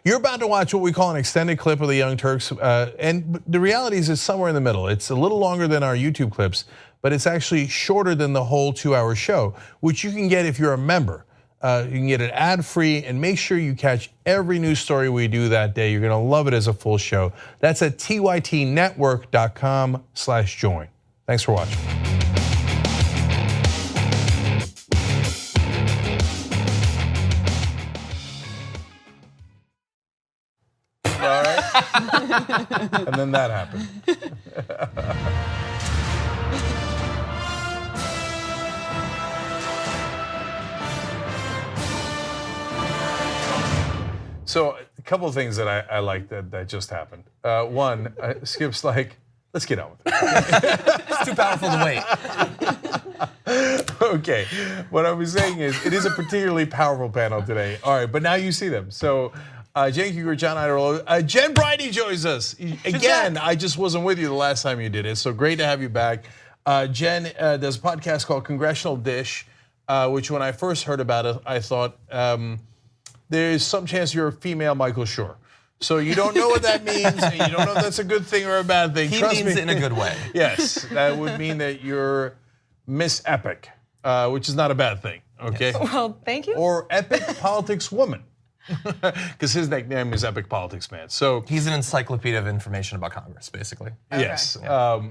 You're about to watch what we call an extended clip of the Young Turks, and the reality is it's somewhere in the middle. It's a little longer than our YouTube clips, but it's actually shorter than the whole 2-hour show, which you can get if you're a member. You can get it ad-free, and make sure you catch every news story we do that day. You're gonna love it as a full show. That's at tytnetwork.com/join. Thanks for watching. All right. And then that happened. So a couple of things that I like that just happened. One, Skip's like, let's get on with it. It's too powerful to wait. Okay, what I was saying is it is a particularly powerful panel today. All right, but now you see them. So Cenk, Uygur, John, Iadarola, Jen Briney joins us. Again, I just wasn't with you the last time you did it, so great to have you back. Jen does a podcast called Congressional Dish, which when I first heard about it, I thought, there's some chance you're a female Michael Schur. So you don't know what that means, and you don't know if that's a good thing or a bad thing. He Trust means me. it in a good way. Yes, that would mean that you're Miss Epic, which is not a bad thing, okay? Yes. Well, thank you. Or Epic Politics Woman, because his nickname is Epic Politics Man. So he's an encyclopedia of information about Congress, basically. Okay. Yes. Yeah.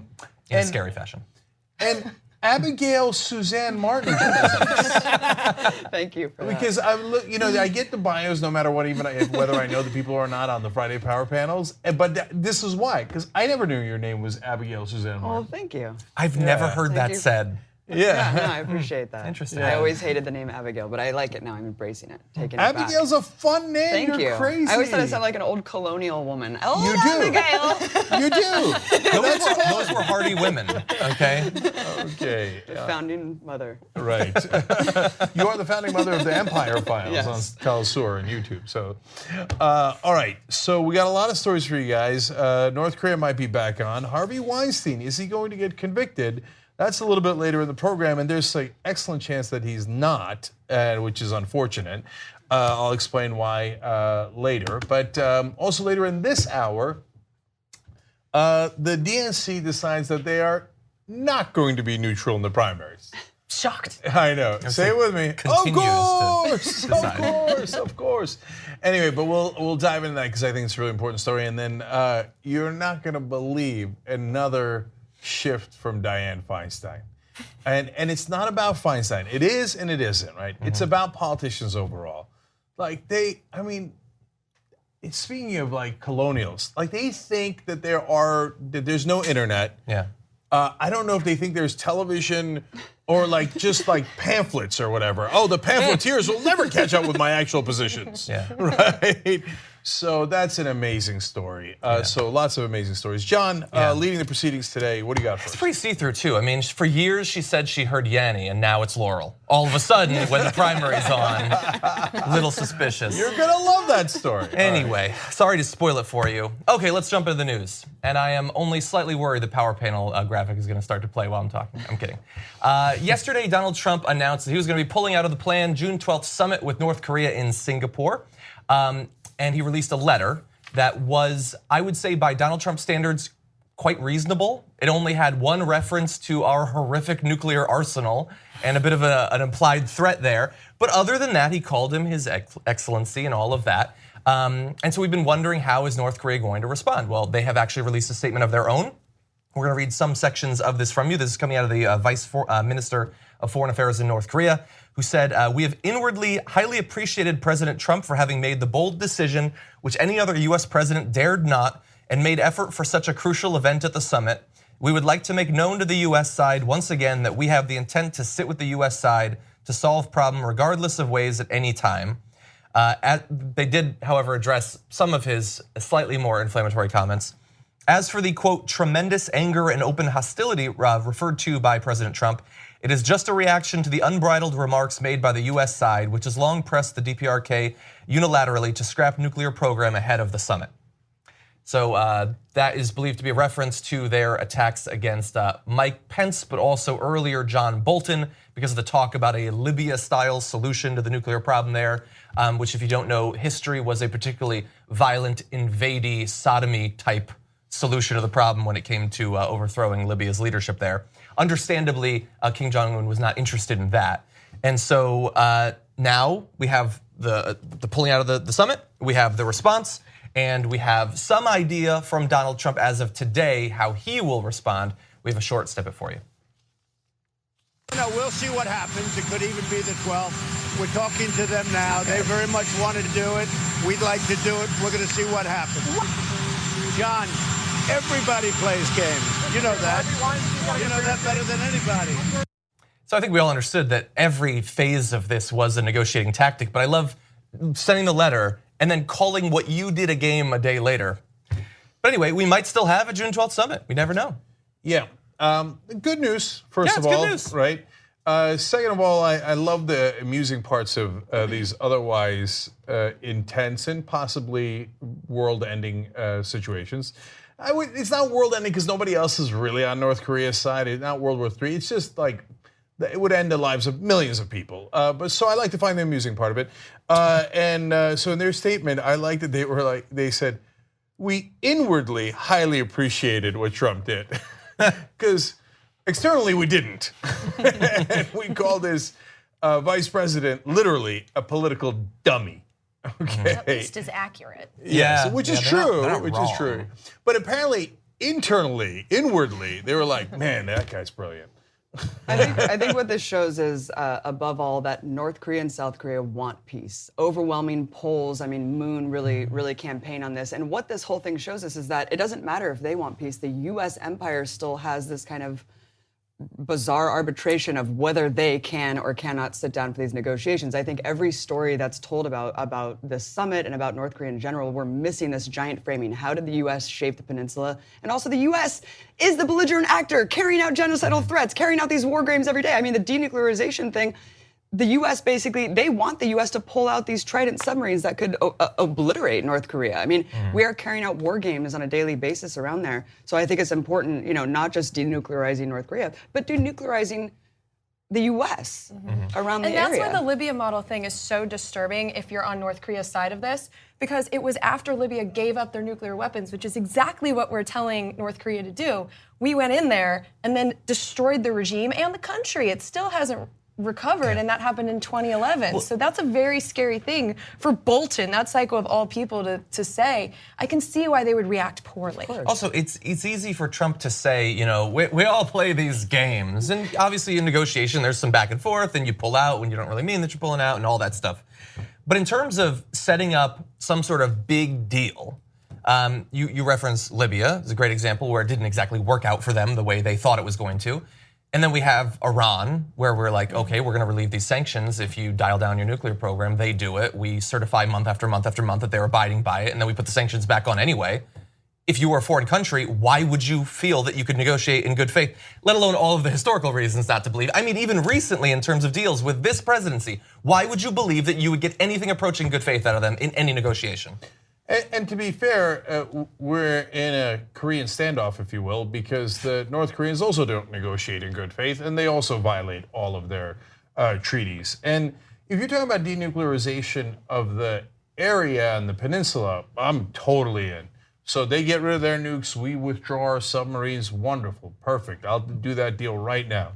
In a scary fashion. And Abigail Suzanne Martin. Thank you for that. Because I get the bios no matter what, even whether I know the people or not on the Friday Power panels. But this is why, because I never knew your name was Abigail Suzanne Martin. Well, thank you. I've never heard that said. Yeah. No, I appreciate that. Interesting. I always hated the name Abigail, but I like it now. I'm embracing it, taking it Abigail's back. a fun name. Thank You're you. crazy. I always thought it sounded like an old colonial woman. Oh, You do. Abigail. You do. Those were hardy women, okay? Okay. The founding mother. Right. You are the founding mother of the Empire Files Yes. on Telesur and YouTube. So, all right. So we got a lot of stories for you guys. North Korea might be back on. Harvey Weinstein, is he going to get convicted? That's a little bit later in the program, and there's an excellent chance that he's not, which is unfortunate. I'll explain why later. But also later in this hour, the DNC decides that they are not going to be neutral in the primaries. Shocked. I know. Say it with me. Of course. Anyway, but we'll dive into that because I think it's a really important story. And then you're not going to believe another shift from Dianne Feinstein. And it's not about Feinstein. It is and it isn't, right? Mm-hmm. It's about politicians overall. Like speaking of like colonials, like they think that there's no internet. Yeah. I don't know if they think there's television or like just like pamphlets or whatever. Oh, the pamphleteers will never catch up with my actual positions. Yeah. Right? So that's an amazing story. So lots of amazing stories. John, leading the proceedings today, what do you got for us? It's pretty see-through too. I mean, for years she said she heard Yanny, and now it's Laurel. All of a sudden, when the primary's on, little suspicious. You're gonna love that story. Anyway, sorry to spoil it for you. Okay, let's jump into the news. And I am only slightly worried the power panel graphic is gonna start to play while I'm talking. I'm kidding. Yesterday, Donald Trump announced that he was gonna be pulling out of the planned June 12th summit with North Korea in Singapore. And he released a letter that was, I would say by Donald Trump standards, quite reasonable. It only had one reference to our horrific nuclear arsenal and a bit of an implied threat there. But other than that, he called him his excellency and all of that. And so we've been wondering, how is North Korea going to respond? Well, they have actually released a statement of their own. We're gonna read some sections of this from you. This is coming out of the Vice Minister of Foreign Affairs in North Korea, who said, we have inwardly highly appreciated President Trump for having made the bold decision which any other US president dared not, and made effort for such a crucial event at the summit. We would like to make known to the US side once again that we have the intent to sit with the US side to solve problem regardless of ways at any time. They did, however, address some of his slightly more inflammatory comments. As for the, quote, tremendous anger and open hostility referred to by President Trump, it is just a reaction to the unbridled remarks made by the US side, which has long pressed the DPRK unilaterally to scrap nuclear program ahead of the summit. So that is believed to be a reference to their attacks against Mike Pence, but also earlier John Bolton, because of the talk about a Libya-style solution to the nuclear problem there, which, if you don't know history, was a particularly violent, invadey, sodomy type solution to the problem when it came to overthrowing Libya's leadership there. Understandably, Kim Jong-un was not interested in that. And so now we have the pulling out of the summit, we have the response, and we have some idea from Donald Trump as of today how he will respond. We have a short snippet for you. No, we'll see what happens. It could even be the 12th. We're talking to them now. They very much wanted to do it. We'd like to do it. We're going to see what happens. John, everybody plays games. You know that. You know that better than anybody. So I think we all understood that every phase of this was a negotiating tactic, but I love sending the letter and then calling what you did a game a day later. But anyway, we might still have a June 12th summit. We never know. Yeah. Good news, first of it's all, good news. right? Second of all, I love the amusing parts of these otherwise intense and possibly world-ending situations. It's not world-ending because nobody else is really on North Korea's side. It's not World War III. It's just like it would end the lives of millions of people. But so I like to find the amusing part of it. So in their statement, I like that they said, we inwardly highly appreciated what Trump did. Because externally we didn't. And we called this vice president literally a political dummy. Okay. At least is accurate. Yeah, which is true. But apparently inwardly, they were like, man, that guy's brilliant. I think what this shows is, above all, that North Korea and South Korea want peace. Overwhelming polls, I mean, Moon really campaigned on this. And what this whole thing shows us is that it doesn't matter if they want peace. The U.S. empire still has this kind of bizarre arbitration of whether they can or cannot sit down for these negotiations. I think every story that's told about this summit and about North Korea in general, we're missing this giant framing. How did the U.S. shape the peninsula? And also the U.S. is the belligerent actor carrying out genocidal threats, carrying out these war games every day. I mean, the denuclearization thing, the U.S. basically, they want the U.S. to pull out these Trident submarines that could obliterate North Korea. I mean, we are carrying out war games on a daily basis around there. So I think it's important, not just denuclearizing North Korea, but denuclearizing the U.S. around the area. And that's why the Libya model thing is so disturbing if you're on North Korea's side of this, because it was after Libya gave up their nuclear weapons, which is exactly what we're telling North Korea to do. We went in there and then destroyed the regime and the country. It still hasn't recovered, and that happened in 2011. So that's a very scary thing for Bolton, that psycho of all people, to say. I can see why they would react poorly. Also, it's easy for Trump to say, we all play these games, and obviously in negotiation there's some back and forth, and you pull out when you don't really mean that you're pulling out, and all that stuff. But in terms of setting up some sort of big deal, you reference Libya. It's a great example where it didn't exactly work out for them the way they thought it was going to. And then we have Iran, where we're like, okay, we're going to relieve these sanctions. If you dial down your nuclear program, they do it. We certify month after month after month that they're abiding by it, and then we put the sanctions back on anyway. If you were a foreign country, why would you feel that you could negotiate in good faith, let alone all of the historical reasons not to believe? I mean, even recently in terms of deals with this presidency, why would you believe that you would get anything approaching good faith out of them in any negotiation? And to be fair, we're in a Korean standoff, if you will, because the North Koreans also don't negotiate in good faith, and they also violate all of their treaties. And if you're talking about denuclearization of the area and the peninsula, I'm totally in. So they get rid of their nukes, we withdraw our submarines, wonderful, perfect. I'll do that deal right now.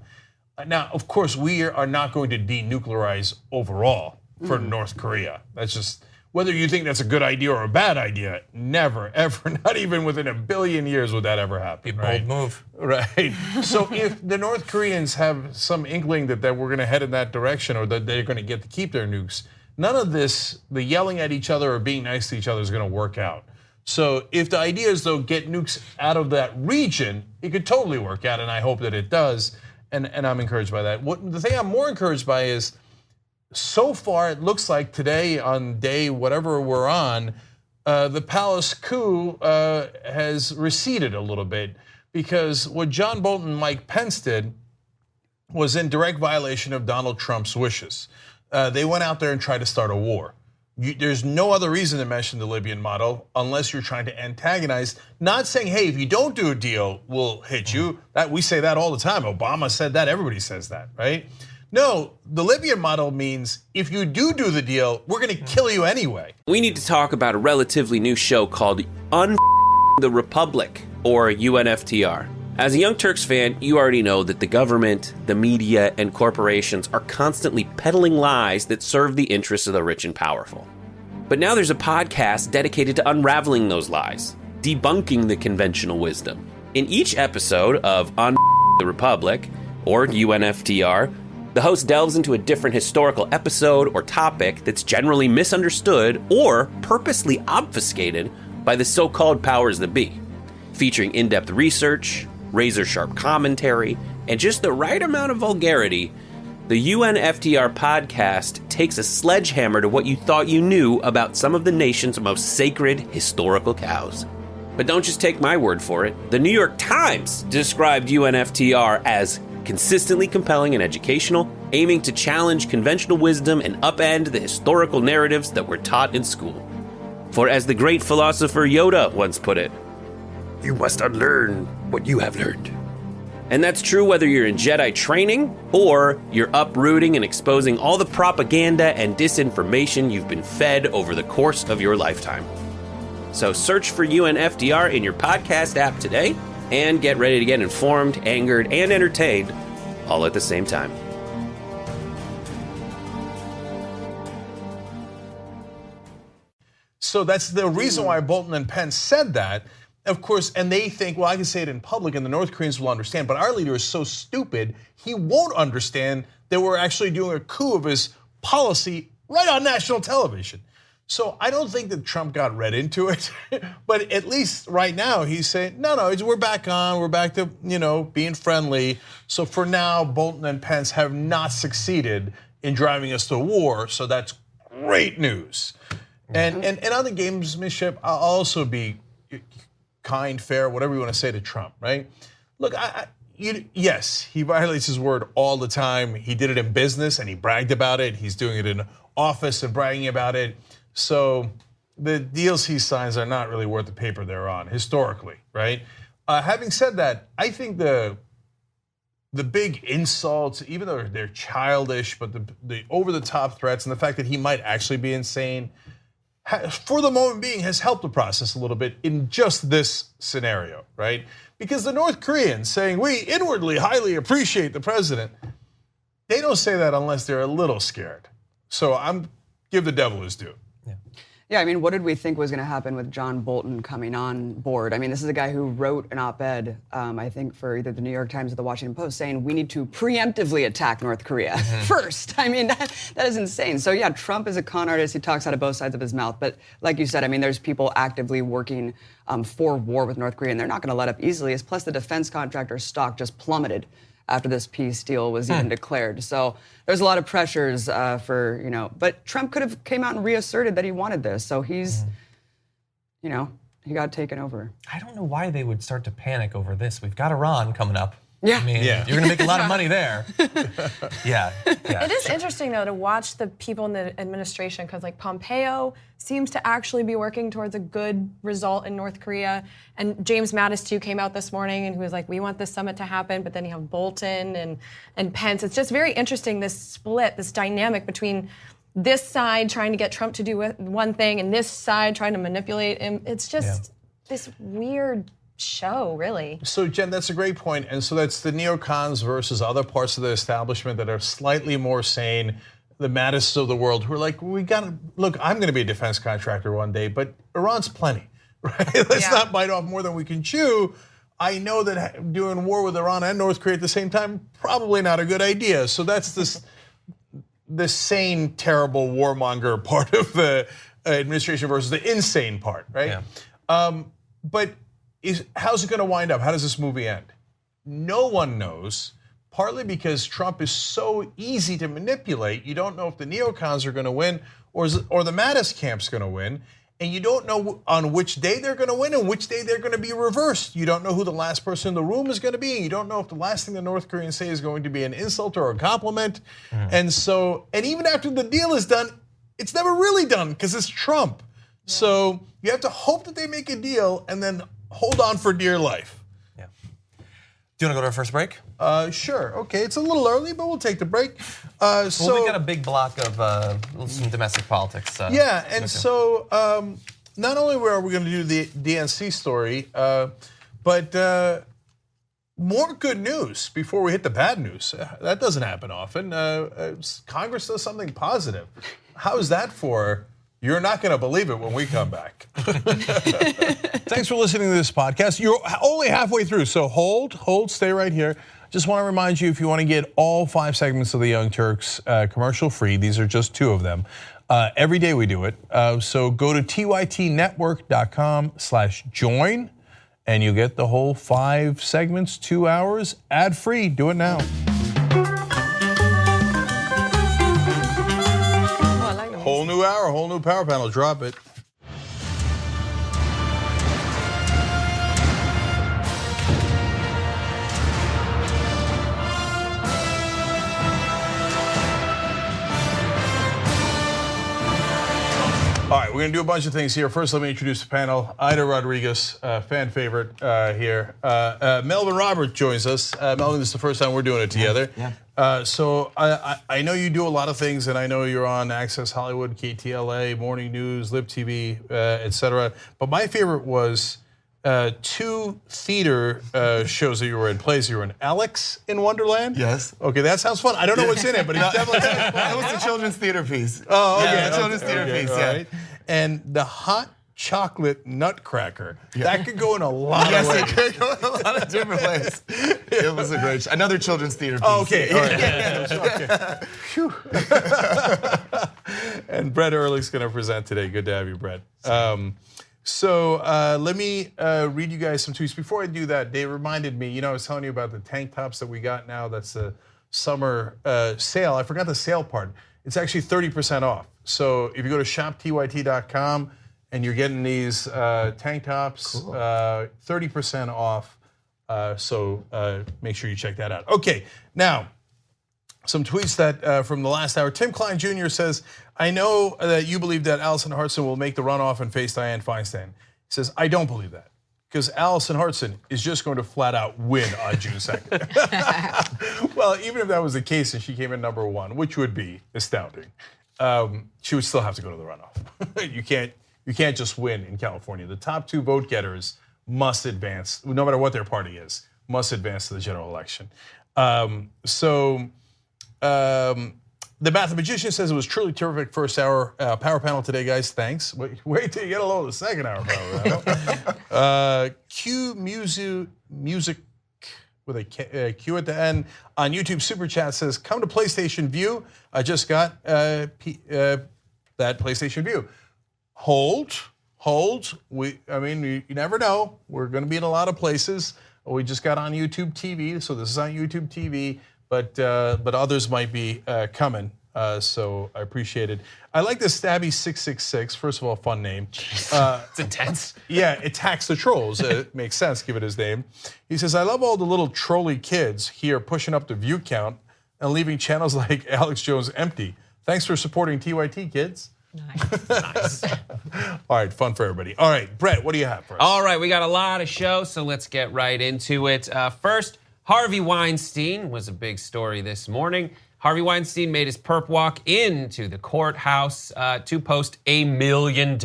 Now, of course, we are not going to denuclearize overall for North Korea. That's just... Whether you think that's a good idea or a bad idea, never, ever, not even within a billion years would that ever happen. Bold move. Right. So if the North Koreans have some inkling that we're going to head in that direction or that they're going to get to keep their nukes, none of this, the yelling at each other or being nice to each other is going to work out. So if the idea is, though, get nukes out of that region, it could totally work out, and I hope that it does, and I'm encouraged by that. The thing I'm more encouraged by is, so far, it looks like today, on day whatever we're on, the palace coup has receded a little bit, because what John Bolton and Mike Pence did was in direct violation of Donald Trump's wishes. They went out there and tried to start a war. There's no other reason to mention the Libyan model unless you're trying to antagonize, not saying, hey, if you don't do a deal, we'll hit you. That we say that all the time. Obama said that, everybody says that, right? No, the Libyan model means if you do the deal, we're gonna kill you anyway. We need to talk about a relatively new show called the Republic, or UNFTR. As a Young Turks fan, you already know that the government, the media, and corporations are constantly peddling lies that serve the interests of the rich and powerful. But now there's a podcast dedicated to unraveling those lies, debunking the conventional wisdom. In each episode of the Republic, or UNFTR, the host delves into a different historical episode or topic that's generally misunderstood or purposely obfuscated by the so-called powers that be, featuring in-depth research, razor-sharp commentary, and just the right amount of vulgarity. The UNFTR podcast takes a sledgehammer to what you thought you knew about some of the nation's most sacred historical cows. But don't just take my word for it. The New York Times described UNFTR as consistently compelling and educational, aiming to challenge conventional wisdom and upend the historical narratives that were taught in school. For as the great philosopher Yoda once put it, you must unlearn what you have learned. And that's true whether you're in Jedi training or you're uprooting and exposing all the propaganda and disinformation you've been fed over the course of your lifetime. So search for UNFTR in your podcast app today and get ready to get informed, angered, and entertained all at the same time. So that's the reason why Bolton and Pence said that. Of course, and they think, well, I can say it in public and the North Koreans will understand, but our leader is so stupid, he won't understand that we're actually doing a coup of his policy right on national television. So I don't think that Trump got read into it, but at least right now he's saying, no, we're back on, we're back to, being friendly. So for now, Bolton and Pence have not succeeded in driving us to war, so that's great news. And on the gamesmanship, I'll also be kind, fair, whatever you want to say to Trump, right? Look, yes, he violates his word all the time. He did it in business and he bragged about it. He's doing it in office and bragging about it. So the deals he signs are not really worth the paper they're on, historically, right? Having said that, I think the big insults, even though they're childish, but the over-the-top threats and the fact that he might actually be insane, for the moment being, has helped the process a little bit in just this scenario, right? Because the North Koreans saying, we inwardly highly appreciate the president, they don't say that unless they're a little scared. So give the devil his due. Yeah, I mean, what did we think was going to happen with John Bolton coming on board? I mean, this is a guy who wrote an op-ed, I think, for either the New York Times or the Washington Post, saying we need to preemptively attack North Korea first. I mean, that is insane. So yeah, Trump is a con artist. He talks out of both sides of his mouth. But like you said, I mean, there's people actively working for war with North Korea, and they're not going to let up easily. Plus, the defense contractor stock just plummeted after this peace deal was even declared. So there's a lot of pressures but Trump could have came out and reasserted that he wanted this. So he's, he got taken over. I don't know why they would start to panic over this. We've got Iran coming up. Yeah. I mean, you're gonna make a lot of money there. Yeah. It is interesting though to watch the people in the administration, because like Pompeo seems to actually be working towards a good result in North Korea, and James Mattis too came out this morning and he was like, we want this summit to happen, but then you have Bolton and Pence. It's just very interesting, this split, this dynamic between this side trying to get Trump to do one thing and this side trying to manipulate him. It's just this weird show, really. So Jen, that's a great point. And so that's the neocons versus other parts of the establishment that are slightly more sane, the Mattis of the world, who are like, look, I'm gonna be a defense contractor one day, but Iran's plenty, right? Let's not bite off more than we can chew. I know that doing war with Iran and North Korea at the same time, probably not a good idea. So that's the sane, terrible warmonger part of the administration versus the insane part, right? Yeah. But how's it going to wind up? How does this movie end? No one knows, partly because Trump is so easy to manipulate. You don't know if the neocons are going to win or the Mattis camp's going to win. And you don't know on which day they're going to win and which day they're going to be reversed. You don't know who the last person in the room is going to be. You don't know if the last thing the North Koreans say is going to be an insult or a compliment. And even after the deal is done, it's never really done because it's Trump. So you have to hope that they make a deal and then hold on for dear life. Yeah. Do you want to go to our first break? Sure. Okay, it's a little early, but we'll take the break. Well, we got a big block of some domestic politics. Yeah, and so not only are we going to do the DNC story, but more good news before we hit the bad news. That doesn't happen often. Congress does something positive. How's that for? You're not going to believe it when we come back. Thanks for listening to this podcast. You're only halfway through, so hold, stay right here. Just want to remind you, if you want to get all 5 segments of the Young Turks commercial free, these are just 2 of them. Every day we do it. So go to tytnetwork.com/join and you get the whole 5 segments, 2 hours, ad free. Do it now. Whole new hour, whole new power panel. Drop it. All right, we're going to do a bunch of things here. First, let me introduce the panel. Aida Rodriguez, fan favorite here. Melvin Robert joins us. Melvin, this is the first time we're doing it together. Yeah. So I know you do a lot of things, and I know you're on Access Hollywood, KTLA, Morning News, Lib TV, et cetera. But my favorite was 2 theater shows that you were in, plays. You were in Alex in Wonderland? Yes. Okay, that sounds fun. I don't know what's in it, but it's definitely That was the children's theater piece. Oh, okay. Yeah, the children's theater piece, all yeah. right. And the hot chocolate nutcracker. That could go in a lot Yes, of ways. it could go in a lot of different ways. It was a great show. Another children's theater piece. Oh, okay, all right. Phew. And Brett Erlich's going to present today. Good to have you, Brett. So let me read you guys some tweets. Before I do that, Dave reminded me, I was telling you about the tank tops that we got now. That's the summer sale. I forgot the sale part. It's actually 30% off. So if you go to shoptyt.com and you're getting these tank tops, 30% off. So make sure you check that out. Okay, now, some tweets that from the last hour. Tim Klein Jr. says, I know that you believe that Allison Hartson will make the runoff and face Dianne Feinstein. He says, I don't believe that, because Allison Hartson is just going to flat out win on June 2nd. Well, even if that was the case and she came in number 1, which would be astounding, she would still have to go to the runoff. You can't just win in California. The top 2 vote getters must advance, no matter what their party is, must advance to the general election. The Mathematician says it was truly terrific first hour power panel today, guys. Thanks. Wait till you get a load of the second hour power panel. Q music with a Q at the end on YouTube Super Chat says, come to PlayStation View. I just got that PlayStation View. Hold. You never know. We're going to be in a lot of places. We just got on YouTube TV, so this is on YouTube TV. But others might be coming, so I appreciate it. I like the Stabby 666. First of all, fun name. It's intense. Yeah, it attacks the trolls. It makes sense, give it his name. He says, I love all the little trolly kids here pushing up the view count and leaving channels like Alex Jones empty. Thanks for supporting TYT, kids. Nice. All right, fun for everybody. All right, Brett, what do you have for us? All right, we got a lot of shows, so let's get right into it. First, Harvey Weinstein was a big story this morning. Harvey Weinstein made his perp walk into the courthouse to post $1 million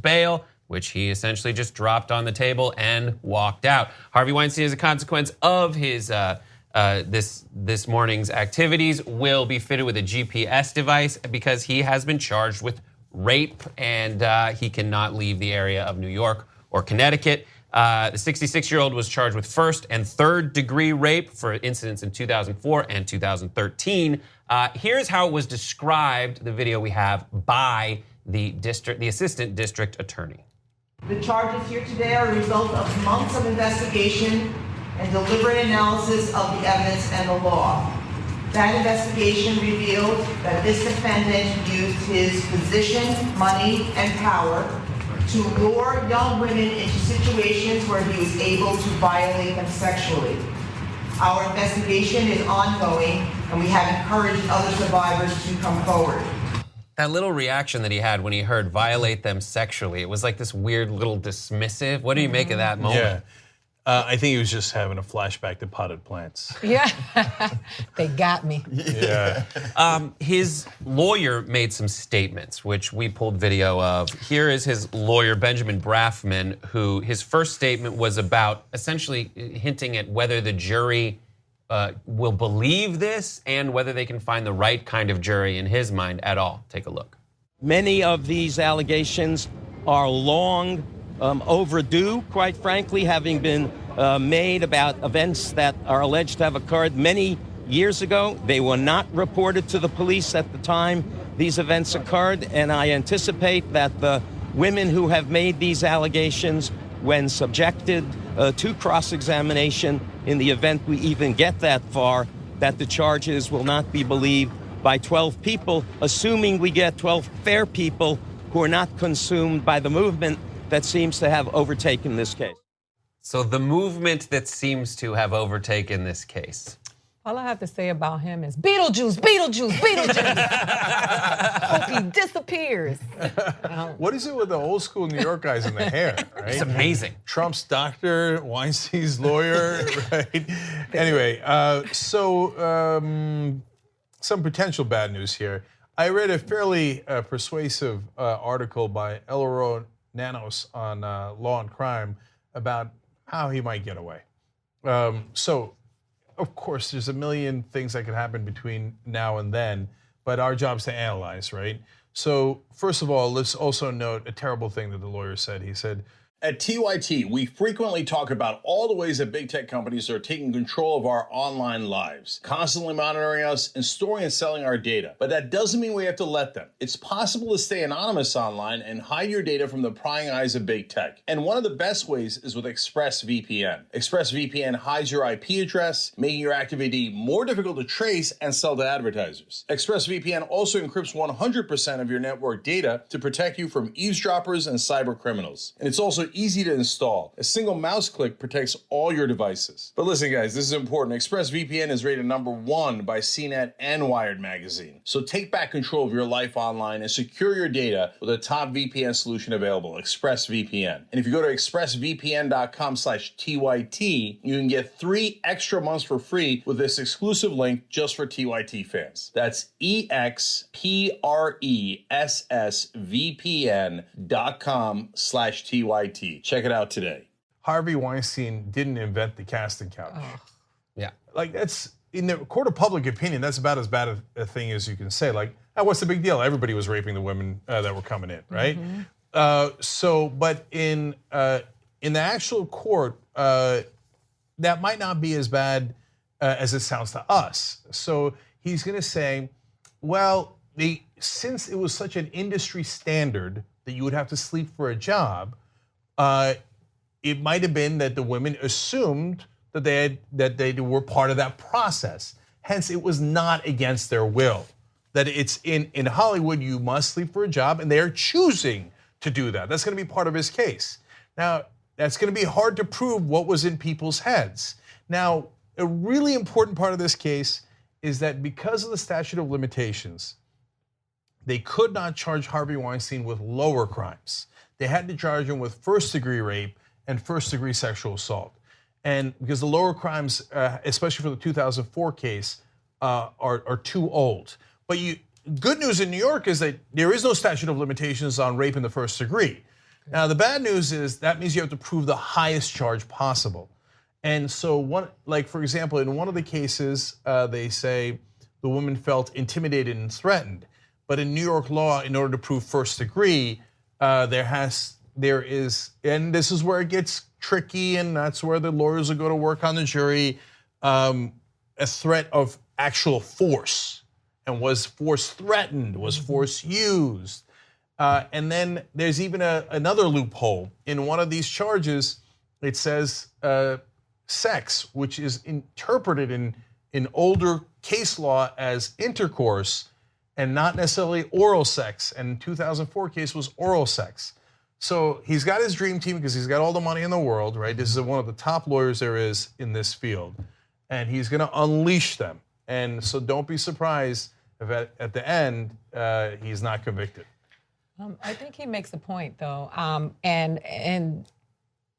bail, which he essentially just dropped on the table and walked out. Harvey Weinstein, as a consequence of his this morning's activities, will be fitted with a GPS device because he has been charged with rape and he cannot leave the area of New York or Connecticut. The 66-year-old was charged with first and third degree rape for incidents in 2004 and 2013. Here's how it was described, the video we have, by the assistant district attorney. The charges here today are a result of months of investigation and deliberate analysis of the evidence and the law. That investigation revealed that this defendant used his position, money, and power to lure young women into situations where he was able to violate them sexually. Our investigation is ongoing, and we have encouraged other survivors to come forward. That little reaction that he had when he heard violate them sexually, it was like this weird little dismissive. What do you make of that moment? Yeah. I think he was just having a flashback to potted plants. Yeah, they got me. Yeah. His lawyer made some statements, which we pulled video of. Here is his lawyer, Benjamin Braffman, who his first statement was about essentially hinting at whether the jury will believe this and whether they can find the right kind of jury in his mind at all. Take a look. Many of these allegations are long overdue, quite frankly, having been made about events that are alleged to have occurred many years ago. They were not reported to the police at the time these events occurred, and I anticipate that the women who have made these allegations, when subjected to cross-examination, in the event we even get that far, that the charges will not be believed by 12 people, assuming we get 12 fair people who are not consumed by the movement that seems to have overtaken this case. So the movement that seems to have overtaken this case. All I have to say about him is Beetlejuice, Beetlejuice, Beetlejuice. Hope he disappears. What is it with the old school New York guys in the hair, right? It's amazing. Trump's doctor, Weinstein's lawyer, right? Anyway, some potential bad news here. I read a fairly persuasive article by Eloro Nanos on Law and Crime about how he might get away. So, of course, there's a million things that could happen between now and then, but our job's to analyze, right? So, first of all, let's also note a terrible thing that the lawyer said. He said, at TYT, we frequently talk about all the ways that big tech companies are taking control of our online lives, constantly monitoring us and storing and selling our data. But that doesn't mean we have to let them. It's possible to stay anonymous online and hide your data from the prying eyes of big tech. And one of the best ways is with ExpressVPN. ExpressVPN hides your IP address, making your activity more difficult to trace and sell to advertisers. ExpressVPN also encrypts 100% of your network data to protect you from eavesdroppers and cyber criminals. And it's also easy to install. A single mouse click protects all your devices. But listen, guys, this is important. ExpressVPN is rated #1 by CNET and Wired magazine. So take back control of your life online and secure your data with a top VPN solution available, ExpressVPN. And if you go to expressvpn.com/TYT, you can get 3 extra months for free with this exclusive link just for TYT fans. That's expressvpn.com/TYT. Check it out today. Harvey Weinstein didn't invent the casting couch. Yeah. Like, that's, in the court of public opinion, that's about as bad a thing as you can say. Like, what's the big deal? Everybody was raping the women that were coming in, right? But in the actual court, that might not be as bad as it sounds to us. So he's going to say, well, since it was such an industry standard that you would have to sleep for a job, it might have been that the women assumed that they were part of that process. Hence, it was not against their will. That it's in Hollywood, you must sleep for a job, and they are choosing to do that. That's going to be part of his case. Now, that's going to be hard to prove what was in people's heads. Now, a really important part of this case is that because of the statute of limitations, they could not charge Harvey Weinstein with lower crimes. They had to charge him with first-degree rape and first-degree sexual assault. And because the lower crimes, especially for the 2004 case, are too old. But good news in New York is that there is no statute of limitations on rape in the first degree. Now, the bad news is that means you have to prove the highest charge possible. And so, for example, in one of the cases, they say the woman felt intimidated and threatened. But in New York law, in order to prove first degree, there is, and this is where it gets tricky, and that's where the lawyers will go to work on the jury, a threat of actual force. And was force threatened? Was force used? And then there's even another loophole. In one of these charges, it says sex, which is interpreted in older case law as intercourse and not necessarily oral sex. And 2004 case was oral sex. So he's got his dream team because he's got all the money in the world, right? This is one of the top lawyers there is in this field. And he's going to unleash them. And so don't be surprised if at the end he's not convicted. I think he makes a point, though, and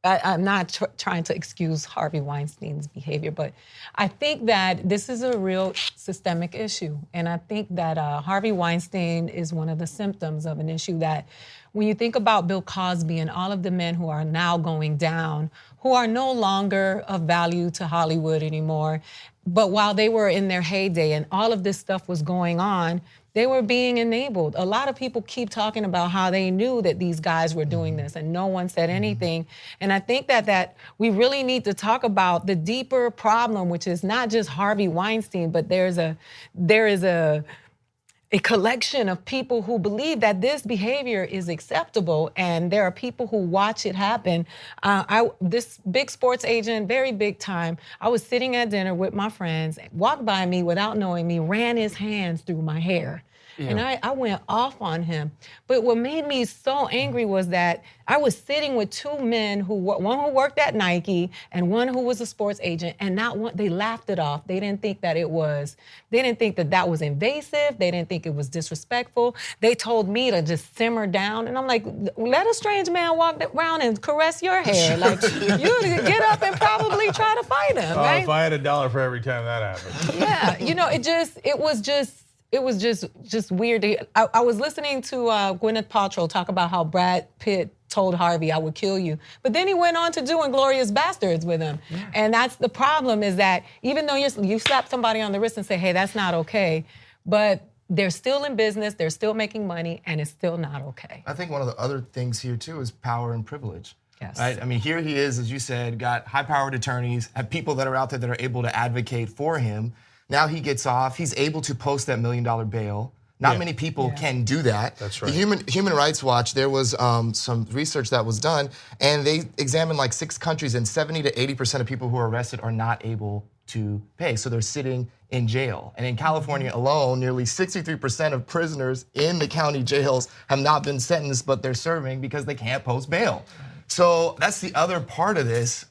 I'm not trying to excuse Harvey Weinstein's behavior, but I think that this is a real systemic issue. And I think that Harvey Weinstein is one of the symptoms of an issue that when you think about Bill Cosby and all of the men who are now going down, who are no longer of value to Hollywood anymore, but while they were in their heyday and all of this stuff was going on, they were being enabled. A lot of people keep talking about how they knew that these guys were doing this and no one said anything. And I think that we really need to talk about the deeper problem, which is not just Harvey Weinstein, but there is a collection of people who believe that this behavior is acceptable, and there are people who watch it happen. This big sports agent, very big time, I was sitting at dinner with my friends, walked by me without knowing me, ran his hands through my hair. Yeah. And I went off on him. But what made me so angry was that I was sitting with two men, one who worked at Nike and one who was a sports agent, and they laughed it off. They didn't think that that was invasive. They didn't think it was disrespectful. They told me to just simmer down. And I'm like, let a strange man walk around and caress your hair. Like, you get up and probably try to fight him, right? If I had $1 for every time that happened. Yeah, it was just weird. I was listening to Gwyneth Paltrow talk about how Brad Pitt told Harvey, I would kill you. But then he went on to do Inglourious Bastards with him. Yeah. And that's the problem, is that even though you slap somebody on the wrist and say, hey, that's not okay, but they're still in business, they're still making money, and it's still not okay. I think one of the other things here, too, is power and privilege. Yes. Right? I mean, here he is, as you said, got high-powered attorneys, have people that are out there that are able to advocate for him. Now he gets off. He's able to post that $1 million bail. Not many people can do that. That's right. The Human Rights Watch, there was some research that was done, and they examined like 6 countries, and 70 to 80% of people who are arrested are not able to pay. So they're sitting in jail. And in California alone, nearly 63% of prisoners in the county jails have not been sentenced, but they're serving because they can't post bail. So that's the other part of this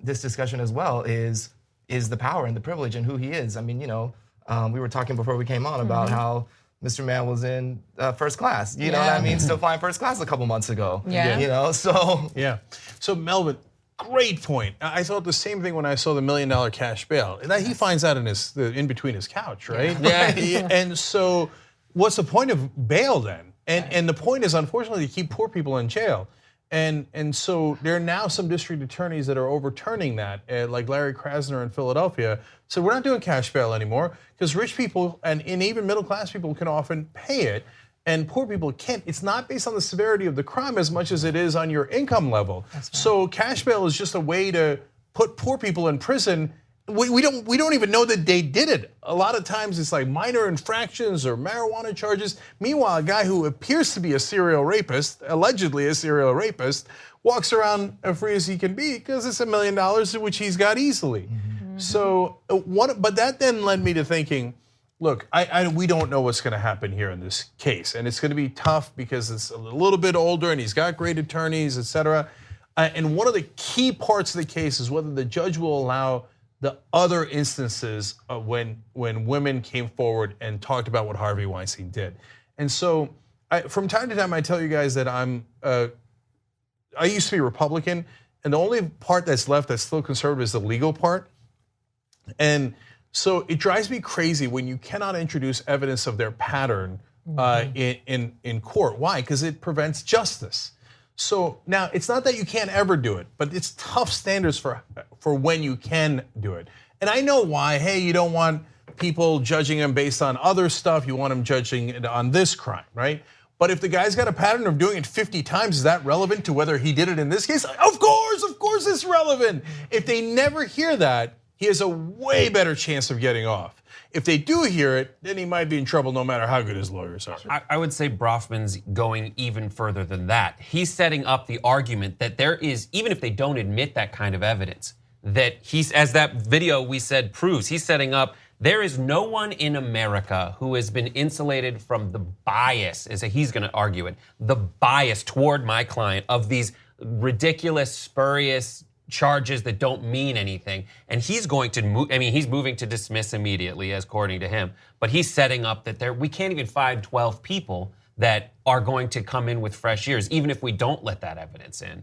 discussion as well, is the power and the privilege and who he is. I mean, we were talking before we came on about how Mr. Man was in first class. You know what I mean? Still flying first class a couple months ago. Yeah. So. Yeah. So Melvin, great point. I thought the same thing when I saw the $1 million cash bail. And he finds that in between his couch, right? Yeah. And so what's the point of bail then? And the point is, unfortunately, to keep poor people in jail. And so there are now some district attorneys that are overturning that, like Larry Krasner in Philadelphia. So we're not doing cash bail anymore because rich people and even middle class people can often pay it, and poor people can't. It's not based on the severity of the crime as much as it is on your income level. Right. So cash bail is just a way to put poor people in prison. We don't even know that they did it. A lot of times it's like minor infractions or marijuana charges. Meanwhile, a guy who appears to be a serial rapist, allegedly a serial rapist, walks around as free as he can be because it's $1 million, which he's got easily. Mm-hmm. So, but that then led me to thinking, look, we don't know what's going to happen here in this case, and it's going to be tough because it's a little bit older and he's got great attorneys, et cetera. And one of the key parts of the case is whether the judge will allow the other instances of when women came forward and talked about what Harvey Weinstein did. And so from time to time, I tell you guys that I used to be Republican, and the only part that's left that's still conservative is the legal part. And so it drives me crazy when you cannot introduce evidence of their pattern in court. Why? Because it prevents justice. So now it's not that you can't ever do it, but it's tough standards for when you can do it. And I know why. Hey, you don't want people judging him based on other stuff. You want him judging it on this crime, right? But if the guy's got a pattern of doing it 50 times, is that relevant to whether he did it in this case? Of course it's relevant. If they never hear that, he has a way better chance of getting off. If they do hear it, then he might be in trouble no matter how good his lawyers are. I would say Brofman's going even further than that. He's setting up the argument that there is, even if they don't admit that kind of evidence, that he's, as that video we said proves, he's setting up, there is no one in America who has been insulated from the bias, as he's going to argue it, the bias toward my client of these ridiculous, spurious charges that don't mean anything. And he's going to move, he's moving to dismiss immediately, as according to him. But he's setting up that we can't even find 12 people that are going to come in with fresh ears, even if we don't let that evidence in.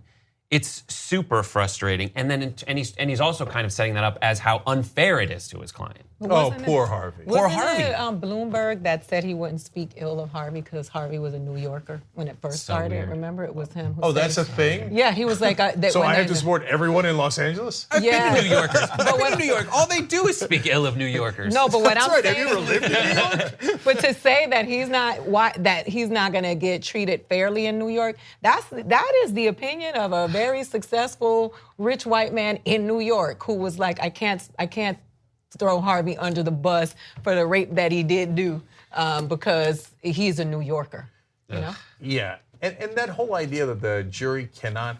It's super frustrating. And then he's also kind of setting that up as how unfair it is to his client. Poor Harvey. Poor Wasn't Harvey. it Bloomberg that said he wouldn't speak ill of Harvey because Harvey was a New Yorker when it first started? weird. Remember, it was him. Who Oh, said that's a thing? Yeah, he was like. So I have to support everyone in Los Angeles? I've Yeah. been to New Yorkers. I've been to New York. All they do is speak ill of New Yorkers. No, but what That's I'm right. saying, Have you ever lived in New York? but to say that he's not going to get treated fairly in New York, that is the opinion of a very successful rich white man in New York who was like, I can't throw Harvey under the bus for the rape that he did do because he's a New Yorker. You know? Yeah, and that whole idea that the jury cannot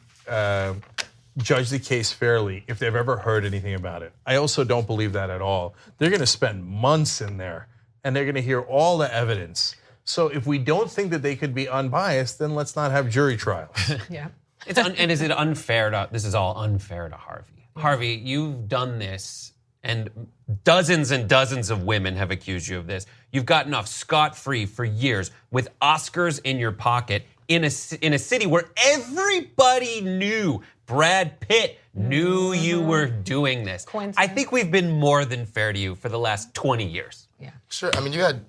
judge the case fairly if they've ever heard anything about it. I also don't believe that at all. They're going to spend months in there, and they're going to hear all the evidence. So if we don't think that they could be unbiased, then let's not have jury trials. Yeah. And is it unfair this is all unfair to Harvey. Harvey, you've done this, and dozens of women have accused you of this. You've gotten off scot-free for years with Oscars in your pocket in a city where everybody knew. Brad Pitt knew you were doing this. I think we've been more than fair to you for the last 20 years. Yeah. Sure. I mean, you had,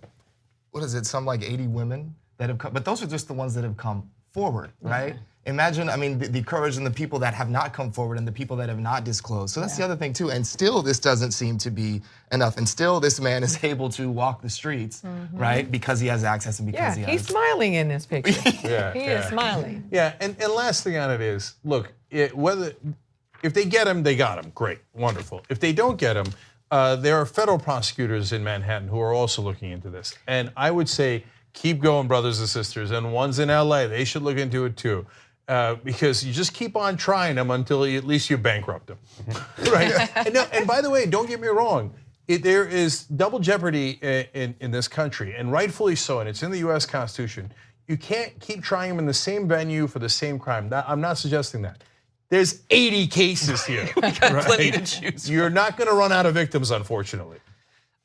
some like 80 women that have come, but those are just the ones that have come forward, right? Imagine, the courage and the people that have not come forward and the people that have not disclosed. So that's the other thing too. And still, this doesn't seem to be enough. And still, this man is able to walk the streets, right? Because he has access and because he has. He's smiling in this picture. Yeah, he is smiling. Yeah, and last thing on it is, look, if they get him, they got him. Great, wonderful. If they don't get him, there are federal prosecutors in Manhattan who are also looking into this. And I would say, keep going, brothers and sisters. And ones in LA, they should look into it too. Because you just keep on trying them until at least you bankrupt them, right? And by the way, don't get me wrong, there is double jeopardy in this country, and rightfully so, and it's in the U.S. Constitution. You can't keep trying them in the same venue for the same crime. I'm not suggesting that. There's 80 cases here. Plenty to choose from. You're not going to run out of victims, unfortunately.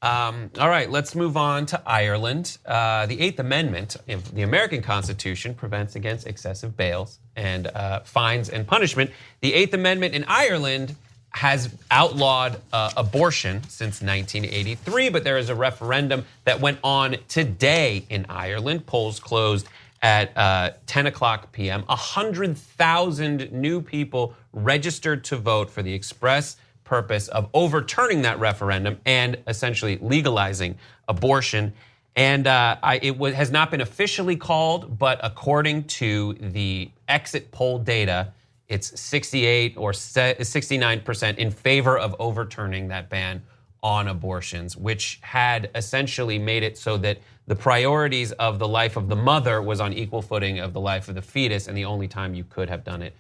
All right, let's move on to Ireland. The Eighth Amendment of the American Constitution prevents against excessive bails and fines and punishment. The Eighth Amendment in Ireland has outlawed abortion since 1983, but there is a referendum that went on today in Ireland. Polls closed at 10 o'clock p.m. 100,000 new people registered to vote for the express purpose of overturning that referendum and essentially legalizing abortion. And it has not been officially called, but according to the exit poll data, it's 68 or 69% in favor of overturning that ban on abortions, which had essentially made it so that the priorities of the life of the mother was on equal footing of the life of the fetus, and the only time you could have done it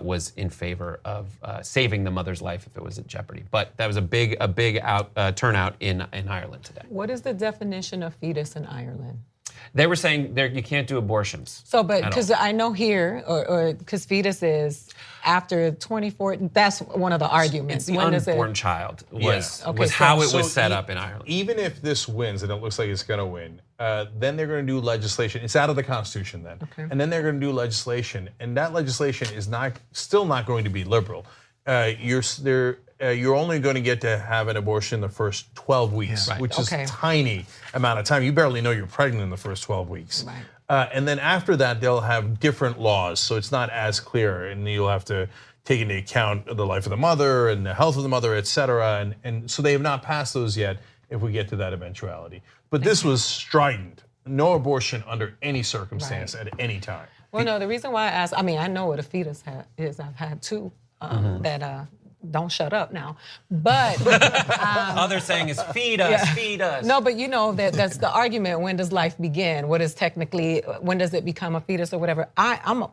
was in favor of saving the mother's life if it was at jeopardy. But that was a big turnout in Ireland today. What is the definition of fetus in Ireland? They were saying you can't do abortions. So, but because I know here, or because fetus is after 24, that's one of the arguments. It's the unborn child was how it was set up in Ireland. Even if this wins, and it looks like it's going to win, then they're going to do legislation. It's out of the Constitution then. Okay. And then they're going to do legislation. And that legislation is still not going to be liberal. You're only going to get to have an abortion the first 12 weeks, which is a tiny amount of time. You barely know you're pregnant in the first 12 weeks. Right. And then after that, they'll have different laws, so it's not as clear, and you'll have to take into account the life of the mother and the health of the mother, et cetera. And so they have not passed those yet if we get to that eventuality. But this was strident. No abortion under any circumstance at any time. Well, no, the reason why I asked, I know what a fetus is. I've had two that don't shut up now. But others saying is feed us, feed us. No, but that's the argument. When does life begin? When does it become a fetus or whatever? I'm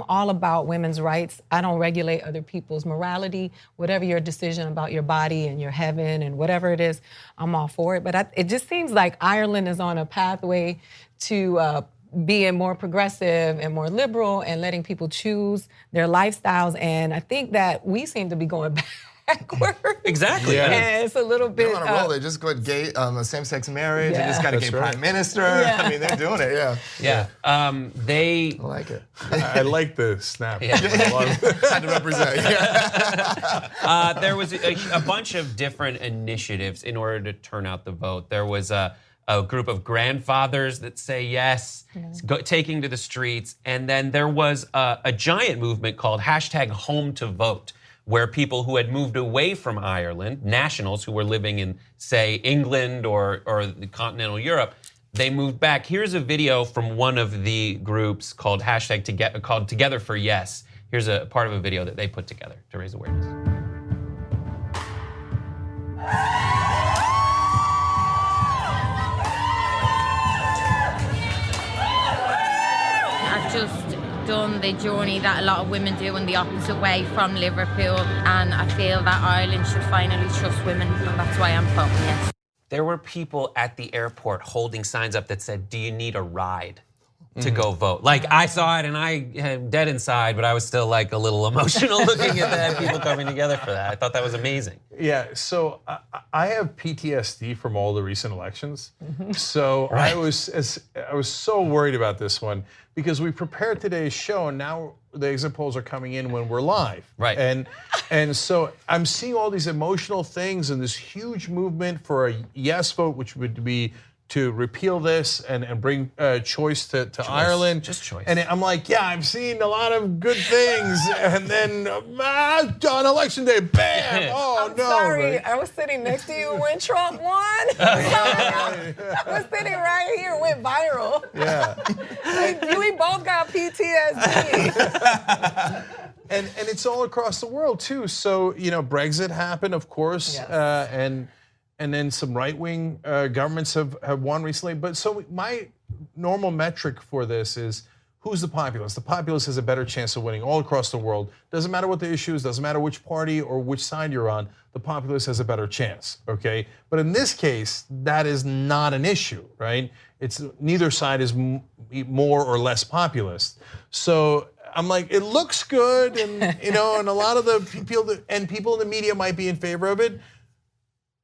all about women's rights. I don't regulate other people's morality. Whatever your decision about your body and your heaven and whatever it is, I'm all for it. But it just seems like Ireland is on a pathway to being more progressive and more liberal and letting people choose their lifestyles. And I think that we seem to be going backwards. Exactly. Yeah. And it's a little bit. They're on a roll. They just got gay, same-sex marriage. Yeah. They just got a gay That's right. prime minister. Yeah. I mean, they're doing it. Yeah. Yeah. They I like it. I like the snap. Had to represent. Yeah. there was a bunch of different initiatives in order to turn out the vote. There was a group of grandfathers that say yes, taking to the streets. And then there was a giant movement called #HomeToVote, where people who had moved away from Ireland, nationals who were living in, say, England or the continental Europe, they moved back. Here's a video from one of the groups called called Together for Yes. Here's a part of a video that they put together to raise awareness. I've just done the journey that a lot of women do in the opposite way from Liverpool, and I feel that Ireland should finally trust women, and that's why I'm voting yes. There were people at the airport holding signs up that said, "Do you need a ride to go vote?" Like, I saw it and I am dead inside, but I was still like a little emotional looking at that, people coming together for that. I thought that was amazing. Yeah, so I have PTSD from all the recent elections. So I was so worried about this one because we prepared today's show and now the exit polls are coming in when we're live. Right. And so I'm seeing all these emotional things and this huge movement for a yes vote, which would be to repeal this and bring choice to Ireland. Just choice. And I'm like, yeah, I've seen a lot of good things. And then on election day, bam! Oh, I'm no. sorry, right? I was sitting next to you when Trump won. I was sitting right here, went viral. Yeah. We both got PTSD. And it's all across the world, too. So, Brexit happened, of course. Yes. And then some right-wing governments have won recently. But so my normal metric for this is who's the populace? The populace has a better chance of winning all across the world. Doesn't matter what the issue is, doesn't matter which party or which side you're on, the populace has a better chance, okay? But in this case, that is not an issue, right? It's neither side is more or less populist. So I'm like, it looks good, and and a lot of the people in the media might be in favor of it.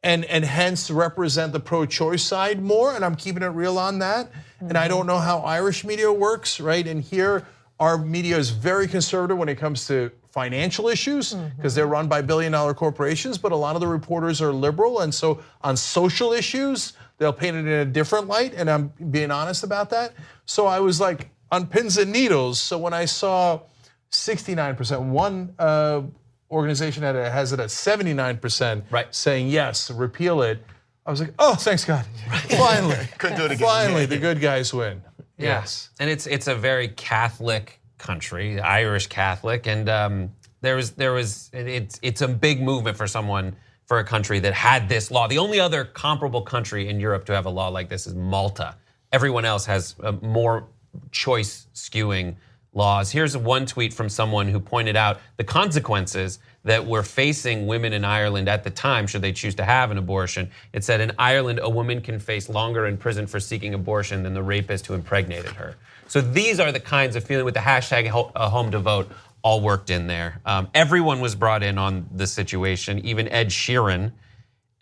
And hence represent the pro-choice side more, and I'm keeping it real on that. And I don't know how Irish media works, right? And here, our media is very conservative when it comes to financial issues, because they're run by billion-dollar corporations, but a lot of the reporters are liberal, and so on social issues, they'll paint it in a different light, and I'm being honest about that. So I was like on pins and needles. So when I saw 69%, one organization has it at 79%, saying yes, repeal it. I was like, oh, thanks God, finally, Couldn't do it again. finally, the good guys win. Yes, and it's a very Catholic country, Irish Catholic, and it's a big movement for a country that had this law. The only other comparable country in Europe to have a law like this is Malta. Everyone else has more choice skewing laws. Here's one tweet from someone who pointed out the consequences that were facing women in Ireland at the time should they choose to have an abortion. It said, in Ireland, a woman can face longer in prison for seeking abortion than the rapist who impregnated her. So these are the kinds of feeling with the #HomeToVote all worked in there. Everyone was brought in on this situation, even Ed Sheeran.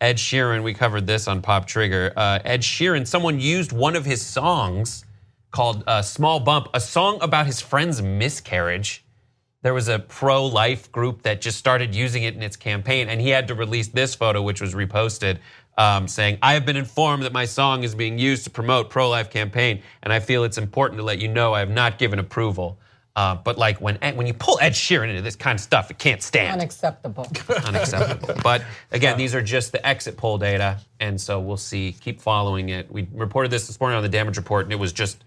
Ed Sheeran, we covered this on Pop Trigger. Ed Sheeran, someone used one of his songs called Small Bump, a song about his friend's miscarriage. There was a pro-life group that just started using it in its campaign, and he had to release this photo, which was reposted, saying, I have been informed that my song is being used to promote pro-life campaign, and I feel it's important to let you know I have not given approval. But like when you pull Ed Sheeran into this kind of stuff, it can't stand. Unacceptable. Unacceptable. But again, these are just the exit poll data, and so we'll see. Keep following it. We reported this morning on the damage report, and it was just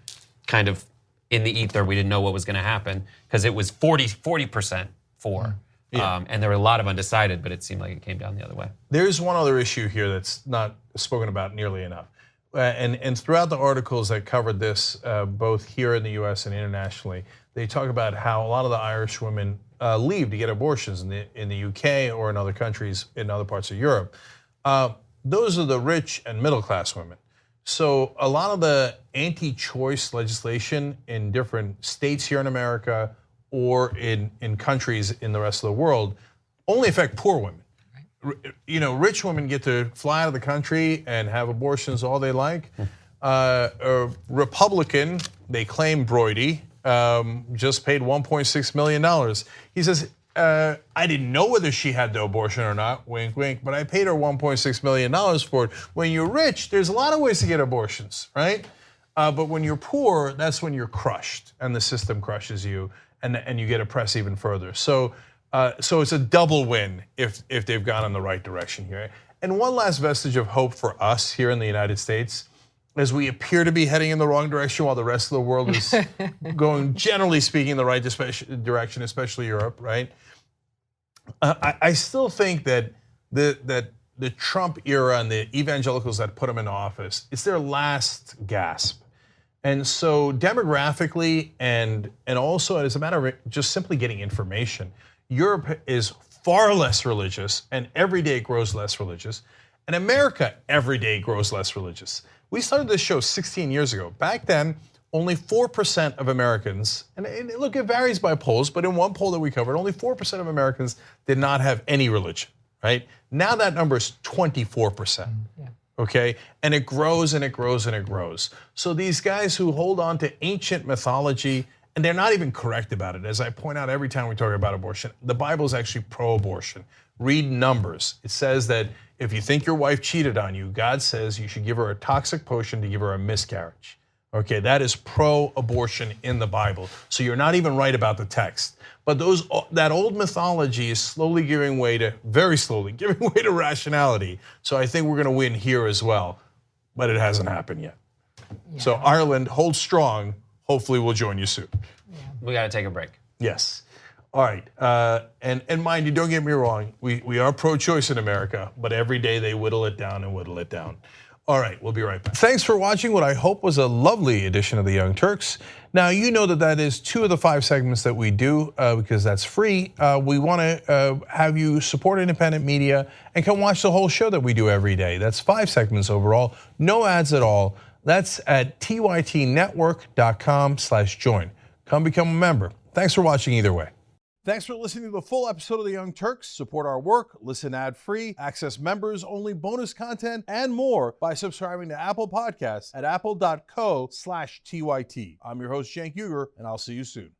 kind of in the ether. We didn't know what was going to happen because it was 40% for. And there were a lot of undecided, but it seemed like it came down the other way. There's one other issue here that's not spoken about nearly enough. And throughout the articles that covered this, both here in the US and internationally, they talk about how a lot of the Irish women leave to get abortions in the UK or in other countries in other parts of Europe. Those are the rich and middle class women. So a lot of the anti-choice legislation in different states here in America or in countries in the rest of the world only affect poor women. You know, rich women get to fly out of the country and have abortions all they like. A Republican, they claim Briney, just paid $1.6 million. He says, I didn't know whether she had the abortion or not, wink, wink, but I paid her $1.6 million for it. When you're rich, there's a lot of ways to get abortions, right? But when you're poor, that's when you're crushed and the system crushes you and you get oppressed even further. So it's a double win if they've gone in the right direction here. And one last vestige of hope for us here in the United States, as we appear to be heading in the wrong direction while the rest of the world is going, generally speaking, in the right direction, especially Europe, right? I still think that the Trump era and the evangelicals that put him in office, it's their last gasp. And so demographically and also as a matter of just simply getting information, Europe is far less religious and every day it grows less religious. And America every day grows less religious. We started this show 16 years ago. Back then, only 4% of Americans, and look, it varies by polls, but in one poll that we covered, only 4% of Americans did not have any religion, right? Now that number is 24%, okay? And it grows and it grows and it grows. So these guys who hold on to ancient mythology, and they're not even correct about it, as I point out every time we talk about abortion, the Bible is actually pro-abortion. Read Numbers. It says that if you think your wife cheated on you, God says you should give her a toxic potion to give her a miscarriage. Okay, that is pro-abortion in the Bible. So you're not even right about the text. But that old mythology is slowly giving way to, very slowly, giving way to rationality. So I think we're going to win here as well. But it hasn't happened yet. Yeah. So Ireland, hold strong. Hopefully we'll join you soon. Yeah. We got to take a break. Yes. All right, and mind you, don't get me wrong, we are pro-choice in America, but every day they whittle it down and whittle it down. All right, we'll be right back. Thanks for watching what I hope was a lovely edition of the Young Turks. Now, you know that is 2 of the 5 segments that we do because that's free. We want to have you support independent media and come watch the whole show that we do every day. That's 5 segments overall, no ads at all. That's at tytnetwork.com/join. Come become a member. Thanks for watching either way. Thanks for listening to the full episode of The Young Turks. Support our work, listen ad-free, access members-only bonus content, and more by subscribing to Apple Podcasts at apple.co/TYT. I'm your host, Cenk Uygur, and I'll see you soon.